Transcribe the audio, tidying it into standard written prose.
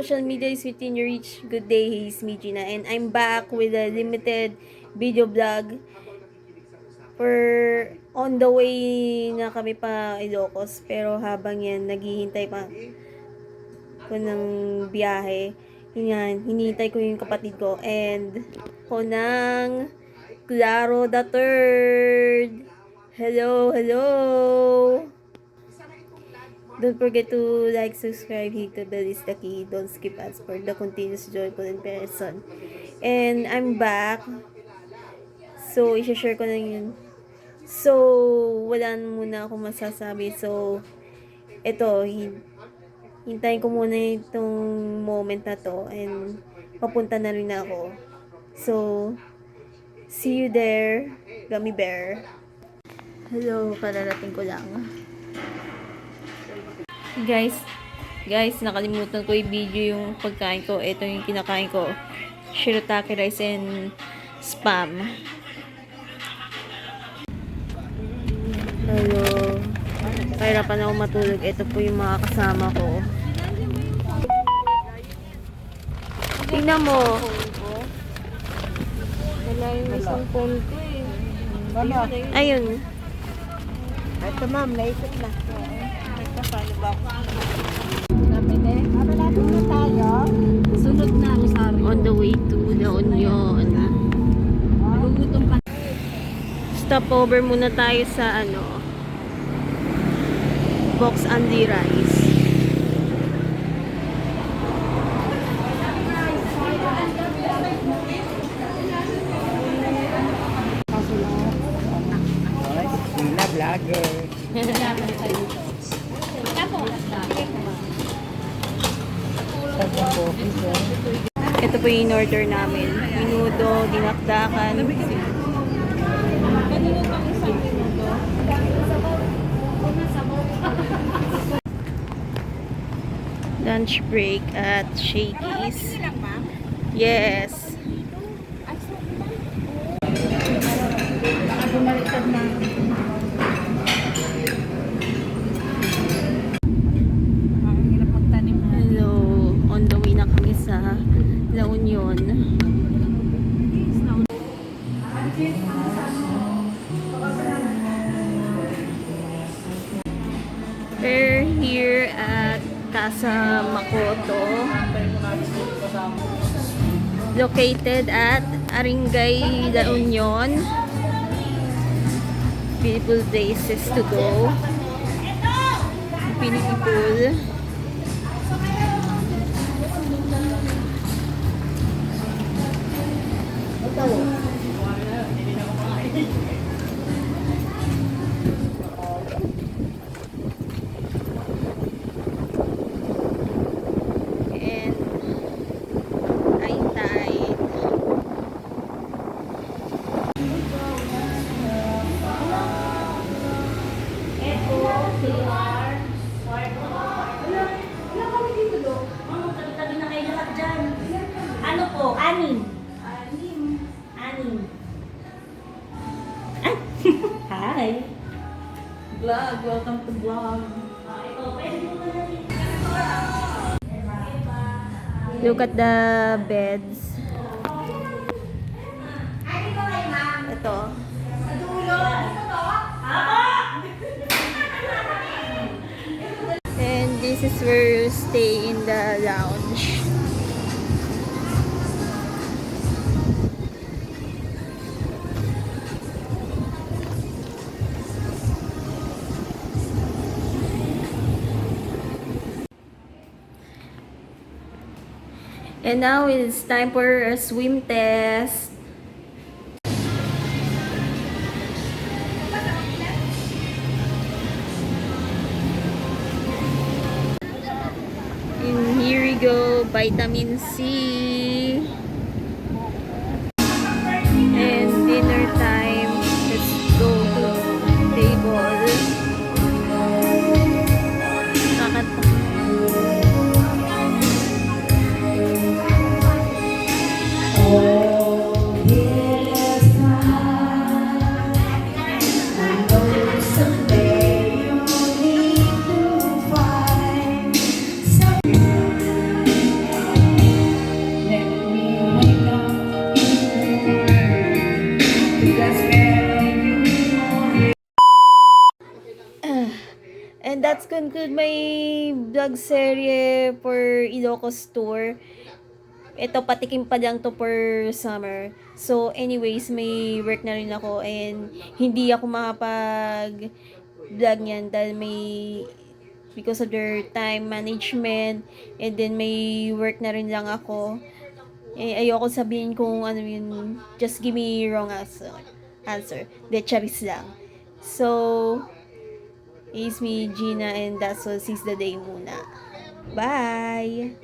social media is within your reach. Good day, it's me Gina, and I'm back with a limited video vlog. For on the way na kami pa Ilocos, pero habang yan, naghihintay pa ko ng biyahe. Hinihintay ko yung kapatid ko, and ko ng Claro the Third. Hello, hello! Don't forget to like, subscribe, hit the bell is the key. Don't skip ads for the continuous joyful in person. And I'm back. So, i-share ko na yun. So, wala muna akong masasabi. So, eto, hintayin ko muna itong moment na to. And, papunta na rin ako. So, see you there, Gummy Bear. Hello, kararating ko lang. Guys, nakalimutan ko i-video yung pagkain ko. Ito yung kinakain ko. Shirataki rice and spam. Hello. Kahirapan ako matulog. Ito po yung mga kasama ko. Tingnan mo. Wala yung isang phone ko eh. Ayun. Ito ma'am, naisip na. Paano ba ako? na tayo. Sunod na, Rosario. On the way to La Union. Nagugutom pa. Stopover muna tayo sa Box Andy Rice. Sila vlogger. Ito po yung in-order namin. Minudo, dinakdakan. Lunch break at Shakey's. Yes. Hello, on the way na kami sa La Union. We're here at Casa Makoto, located at Aringay, La Union. Beautiful places to go. Beautiful. Ano po? Anim. Hi. Vlog, welcome to vlog. Look at the beds. Ito. And this is where you stay in the lounge. And now it's time for a swim test. And here we go, vitamin C. And dinner time. Let's go to table. let's conclude my vlog serye for Ilocos tour. Ito, patikim pa lang to for summer. So, anyways, may work na rin ako and hindi ako makapag vlog niyan dahil because of their time management and then may work na rin lang ako. Eh, ayoko sabihin kung ano yun, just give me wrong answer. De charis lang. So, it's me, Gina, and that's all. Seize the day muna. Bye!